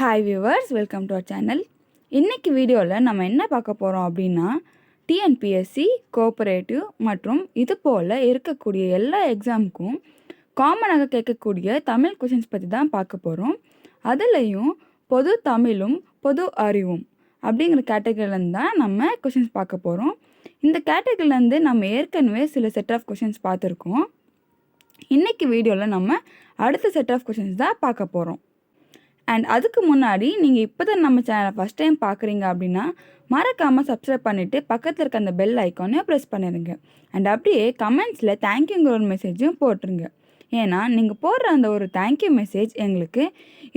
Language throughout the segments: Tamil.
Hi viewers, welcome to our channel. இன்றைக்கி வீடியோவில் நம்ம என்ன பார்க்க போகிறோம் அப்படின்னா, டிஎன்பிஎஸ்சி, கோஆபரேட்டிவ் மற்றும் இது போல் இருக்கக்கூடிய எல்லா எக்ஸாமுக்கும் காமனாக கேட்கக்கூடிய தமிழ் கொஷின்ஸ் பற்றி தான் பார்க்க போகிறோம். அதுலேயும் பொது தமிழும் பொது அறிவும் அப்படிங்கிற கேட்டகரியிலேருந்து தான் நம்ம கொஷின்ஸ் பார்க்க போகிறோம். இந்த கேட்டகரியிலேருந்து நம்ம ஏற்கனவே சில செட் ஆஃப் கொஷின்ஸ் பார்த்துருக்கோம். இன்றைக்கி வீடியோவில் நம்ம அடுத்த செட் ஆஃப் கொஷின்ஸ் தான் பார்க்க போகிறோம். அண்ட் அதுக்கு முன்னாடி நீங்கள் இப்போ தான் நம்ம சேனலை ஃபஸ்ட் டைம் பார்க்குறீங்க அப்படின்னா மறக்காமல் சப்ஸ்கிரைப் பண்ணிவிட்டு பக்கத்தில் இருக்க அந்த பெல் ஐக்கானையும் ப்ரெஸ் பண்ணிடுங்க. அண்ட் அப்படியே கமெண்ட்ஸில் தேங்க்யூங்கிற ஒரு மெசேஜும் போட்டுருங்க. ஏன்னா நீங்கள் போடுற அந்த ஒரு தேங்க்யூ மெசேஜ் எங்களுக்கு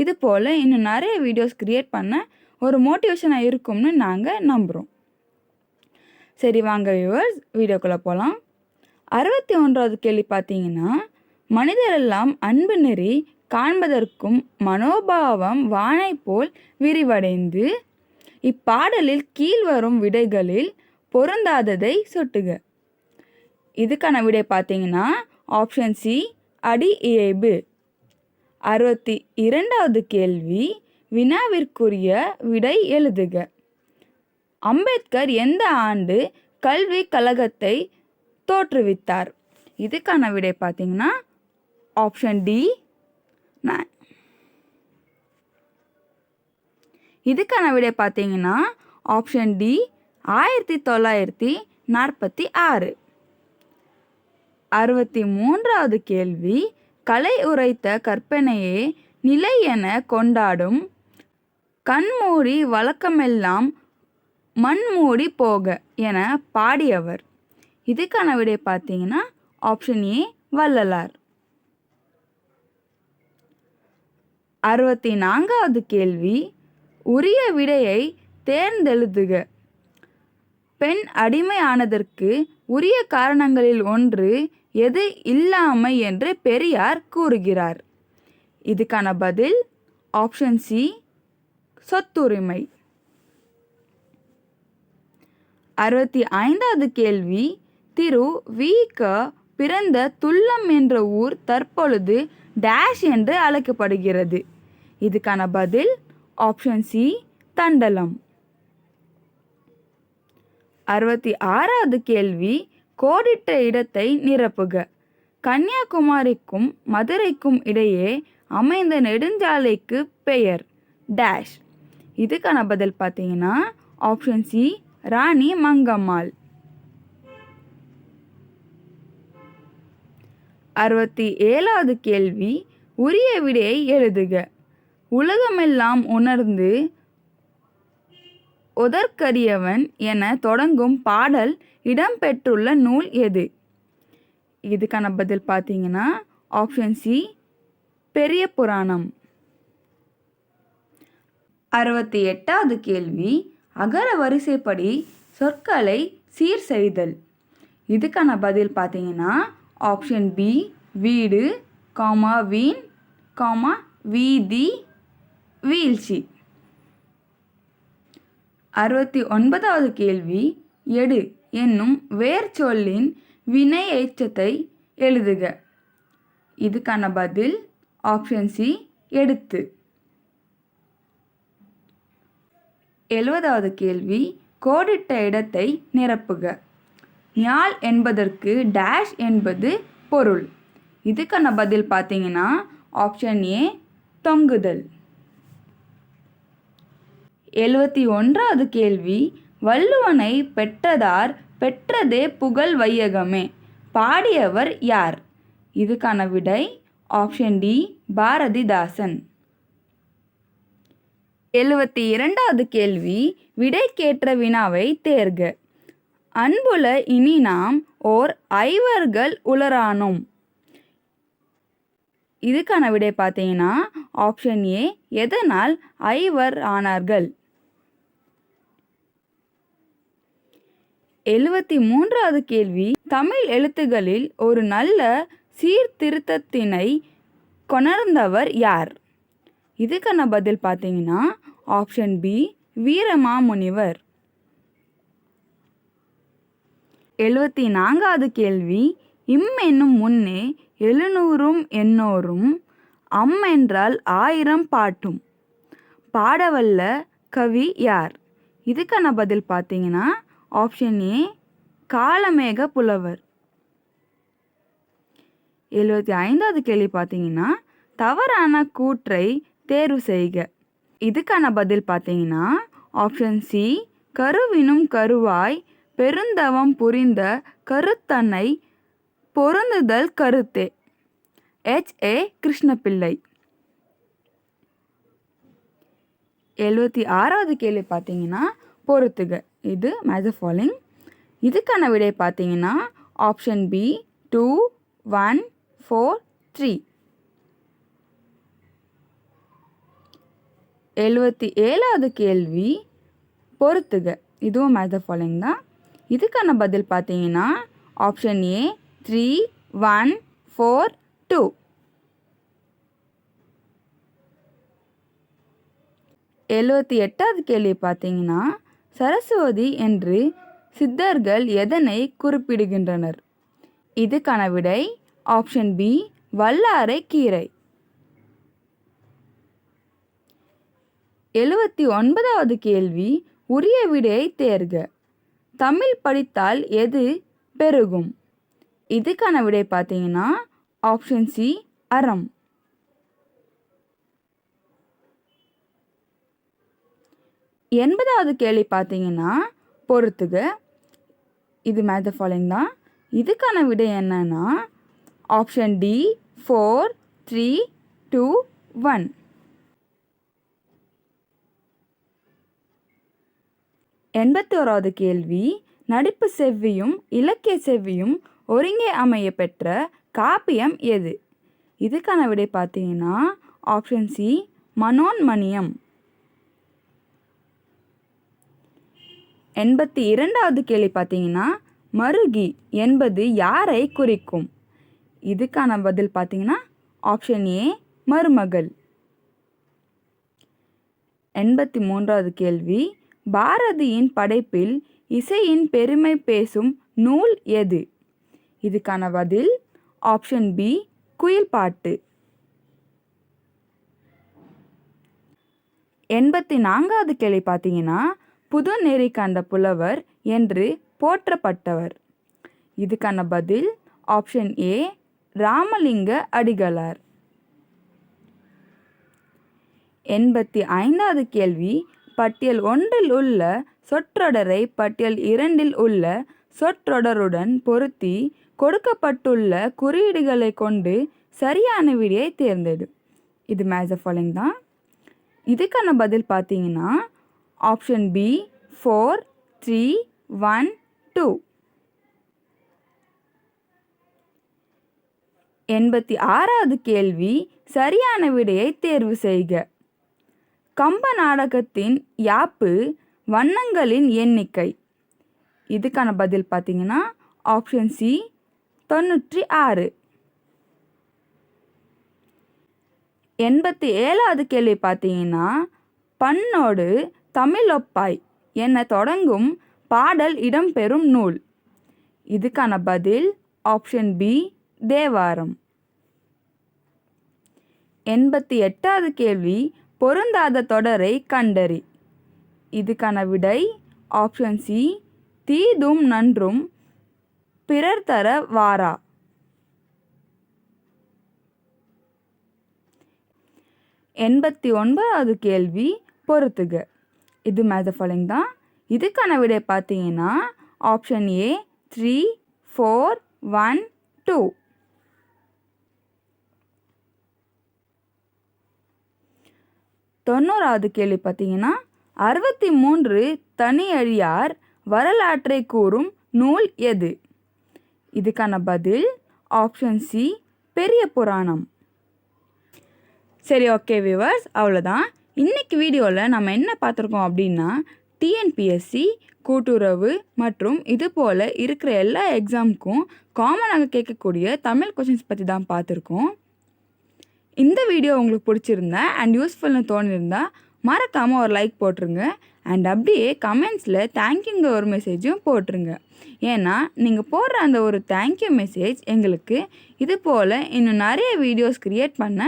இது போல் இன்னும் நிறைய வீடியோஸ் க்ரியேட் பண்ண ஒரு மோட்டிவேஷனாக இருக்கும்னு நாங்கள் நம்புகிறோம். சரி வாங்க வியூவர்ஸ், வீடியோக்குள்ளே போகலாம். 61வது கேள்வி பார்த்தீங்கன்னா, மனிதரெல்லாம் அன்பு நெறி காண்பதற்கும் மனோபாவம் வானை போல் விரிவடைந்து இப்பாடலில் கீழ்வரும் விடைகளில் பொருந்தாததை சுட்டுக. இதுக்கான விடை பார்த்தீங்கன்னா ஆப்ஷன் சி, அடி இயைபு. 62வது கேள்வி, வினாவிற்குரிய விடை எழுதுக. அம்பேத்கர் எந்த ஆண்டு கல்வி கழகத்தை தோற்றுவித்தார்? இதுக்கான விடை பார்த்தீங்கன்னா ஆப்ஷன் டி. இதுக்கான விடை பார்த்தீங்கன்னா ஆப்ஷன் டி, 1946. 63வது கேள்வி, கலை உரைத்த கற்பனையே நிலை என கொண்டாடும் கண்மூடி வழக்கமெல்லாம் மண்மூடி போக என பாடியவர்? இதுக்கான விடை பார்த்தீங்கன்னா ஆப்ஷன் ஏ, வள்ளலார். 64வது கேள்வி, உரிய விடையை தேர்ந்தெழுதுக. பெண் அடிமையானதற்கு உரிய காரணங்களில் ஒன்று எது இல்லாமை என்று பெரியார் கூறுகிறார்? இதுக்கான பதில் ஆப்ஷன் சி, சொத்துரிமை. 65வது கேள்வி, திரு வி. க. பிறந்த துல்லம் என்ற ஊர் தற்பொழுது டேஷ் என்று அழைக்கப்படுகிறது? இதுக்கான பதில் ஆப்ஷன் சி, தண்டலம். 66வது கேள்வி, கோடிட்ட இடத்தை நிரப்புக. கன்னியாகுமரிக்கும் மதுரைக்கும் இடையே அமைந்த நெடுஞ்சாலைக்கு பெயர் டேஷ்? இதுக்கான பதில் பார்த்தீங்கன்னா ஆப்ஷன் சி, ராணி மங்கம்மாள். 67வது கேள்வி, உரிய விடையை எழுதுக. உலகமெல்லாம் உணர்ந்து ஒதற்கரியவன் என தொடங்கும் பாடல் இடம்பெற்றுள்ள நூல் எது? இதுக்கான பதில் பார்த்தீங்கன்னா ஆப்ஷன் சி, பெரிய புராணம். 68வது கேள்வி, அகர வரிசைப்படி சொற்களை சீர் செய்தல். இதுக்கான பதில் பார்த்தீங்கன்னா ஆப்ஷன் பி, வீடு, வீண், வீதி, வீழ்ச்சி. 69வது கேள்வி, எடு என்னும் வேர் சொல்லின் வினை எச்சத்தை எழுதுக. இதுக்கான பதில் ஆப்ஷன் சி, எடுத்து. 70வது கேள்வி, கோடிட்ட இடத்தை நிரப்புக. ஞால் என்பதற்கு டேஷ் என்பது பொருள்? இதுக்கான பதில் பார்த்தீங்கன்னா ஆப்ஷன் ஏ, தொங்குதல். 71வது கேள்வி, வள்ளுவனை பெற்றதார் பெற்றதே புகழ் வையகமே பாடியவர் யார்? இதுக்கான விடை ஆப்ஷன் டி, பாரதிதாசன். 72வது கேள்வி, விடைக்கேற்ற வினாவை தேர்க. அன்புல இனி நாம் ஓர் ஐவர்கள் உளரானோம். இதுக்கான விடை பார்த்தீங்கன்னா ஆப்ஷன் ஏ, எதனால் ஐவர் ஆனார்கள்? 73வது கேள்வி, தமிழ் எழுத்துகளில் ஒரு நல்ல சீர்திருத்தத்தினை கொணர்ந்தவர் யார்? இதுக்கான பதில் பார்த்தீங்கன்னா ஆப்ஷன் பி, வீரமாமுனிவர். 74வது கேள்வி, என்னும் முன்னே 700 எண்ணோரும் என்றால் 1000 பாட்டும் பாடவல்ல கவி யார்? இதுக்கான பதில் பார்த்தீங்கன்னா ஆப்ஷன் ஏ காளமேக புலவர். 75வது கேள்வி பார்த்தீங்கன்னா தவறான கூற்றை தேர்வு செய்க. இதுக்கான பதில் பார்த்தீங்கன்னா ஆப்ஷன் சி கருவினும் கருவாய் பெருந்தவம் புரிந்த கருத்தன்னை பொருந்துதல் கருத்தே. H.A. கிருஷ்ணபிள்ளை. 76வது கேள்வி பார்த்தீங்கன்னா பொறுத்துக. இது மேட்ச் தி ஃபாலோயிங். இதுக்கான விடை பார்த்தீங்கன்னா ஆப்ஷன் பி 2 1 4 3. 77வது கேள்வி பொறுத்துக. இதுவும் மேட்ச் தி ஃபாலோயிங் தான். இதுக்கான பதில் பார்த்தீங்கன்னா ஆப்ஷன் ஏ 3 1 4 2. 78வது கேள்வி பார்த்தீங்கன்னா சரஸ்வதி என்று சித்தர்கள் எதனை குறிப்பிடுகின்றனர்? இதுக்கான விடை ஆப்ஷன் பி வல்லாரை கீரை. 79வது கேள்வி உரிய விடையை தேர்க. தமிழ் படித்தால் எது பெருகும்? இதுக்கான விடை பார்த்தீங்கன்னா ஆப்ஷன் சி அறம். 80வது கேள்வி பார்த்தீங்கன்னா பொறுத்துக. இது மேட்ச் தி ஃபாலோயிங் தான். இதுக்கான விடை என்னன்னா ஆப்ஷன் டி 4 3 2 1. 81வது கேள்வி நடிப்பு செவ்வியும் இலக்கிய செவ்வியும் ஒருங்கே அமைய பெற்ற காப்பியம் எது? இதுக்கான விடை பார்த்தீங்கன்னா ஆப்ஷன் சி மனோன்மணியம். 82வது கேள்வி பார்த்தீங்கன்னா மருகி என்பது யாரை குறிக்கும்? இதுக்கான பதில் பார்த்தீங்கன்னா ஆப்ஷன் ஏ மருமகள். 83வது கேள்வி பாரதியின் படைப்பில் இசையின் பெருமை பேசும் நூல் எது? இதுக்கான பதில் ஆப்ஷன் பி குயில் பாட்டு. 84வது கேள்வி பார்த்தீங்கன்னா புது நெறி கண்ட புலவர் என்று போற்றப்பட்டவர். இதுக்கான பதில் ஆப்ஷன் ஏ ராமலிங்க அடிகளார். 85வது கேள்வி பட்டியல் 1இல் உள்ள சொற்றொடரை பட்டியல் 2இல் உள்ள சொற்றொடருடன் பொருத்தி கொடுக்கப்பட்டுள்ள குறியீடுகளை கொண்டு சரியான விடையை தேர்ந்தெடு. இது மேட்ச் தி ஃபாலோயிங் தான். இதுக்கான பதில் பார்த்தீங்கன்னா ஆப்ஷன் பி 4 3 1 2. 86வது கேள்வி சரியான விடையை தேர்வு செய்க. கம்ப நாடகத்தின் யாப்பு வண்ணங்களின் எண்ணிக்கை. இதுக்கான பதில் பார்த்தீங்கன்னா ஆப்ஷன் சி 96. 87வது கேள்வி பார்த்தீங்கன்னா பண்ணோடு தமிழொப்பாய் என தொடங்கும் பாடல் இடம்பெறும் நூல். இதுக்கான பதில் ஆப்ஷன் பி தேவாரம். 88வது கேள்வி பொருந்தாத தொடரை கண்டறி. இதுக்கான விடை ஆப்ஷன் சி தீதும் நன்றும் பிறர் தர வாரா. 89வது கேள்வி பொறுத்துக. இது மேட்ச் தி ஃபாலோயிங் தான். இதுக்கான விடை பார்த்தீங்கன்னா ஆப்ஷன் ஏ 3 4 1 2. 90வது கேள்வி பார்த்தீங்கன்னா 63 தனியழியார் வரலாற்றை கூறும் நூல் எது? இதுக்கான பதில் ஆப்ஷன் சி பெரிய புராணம். சரி, ஓகே வியூவர்ஸ், அவ்வளோதான். இன்றைக்கி வீடியோவில் நம்ம என்ன பார்த்துருக்கோம் அப்படின்னா டிஎன்பிஎஸ்சி கூட்டுறவு மற்றும் இது போல் இருக்கிற எல்லா எக்ஸாமுக்கும் காமனாக கேட்கக்கூடிய தமிழ் கொஷின்ஸ் பற்றி தான் பார்த்துருக்கோம். இந்த வீடியோ உங்களுக்கு பிடிச்சிருந்தா அண்ட் யூஸ்ஃபுல்னு தோணியிருந்தா மறக்காமல் ஒரு லைக் போட்டுருங்க. அண்ட் அப்படியே கமெண்ட்ஸில் தேங்க்யூங்க ஒரு மெசேஜும் போட்டுருங்க. ஏன்னா நீங்கள் போடுற அந்த ஒரு தேங்க்யூ மெசேஜ் எங்களுக்கு இது போல் இன்னும் நிறைய வீடியோஸ் க்ரியேட் பண்ண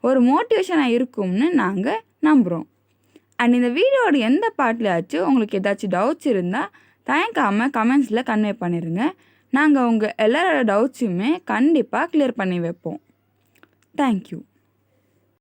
ஒரு மோட்டிவேஷனாக இருக்கும்னு நாங்கள் நம்புகிறோம். அண்ட் இந்த வீடியோட எந்த பார்ட்லையாச்சும் உங்களுக்கு ஏதாச்சும் டவுட்ஸ் இருந்தால் தயங்காமல் கமெண்ட்ஸில் கன்வே பண்ணிடுங்க. நாங்கள் உங்கள் எல்லாரோட டவுட்ஸுமே கண்டிப்பாக கிளியர் பண்ணி வைப்போம். தேங்க்யூ.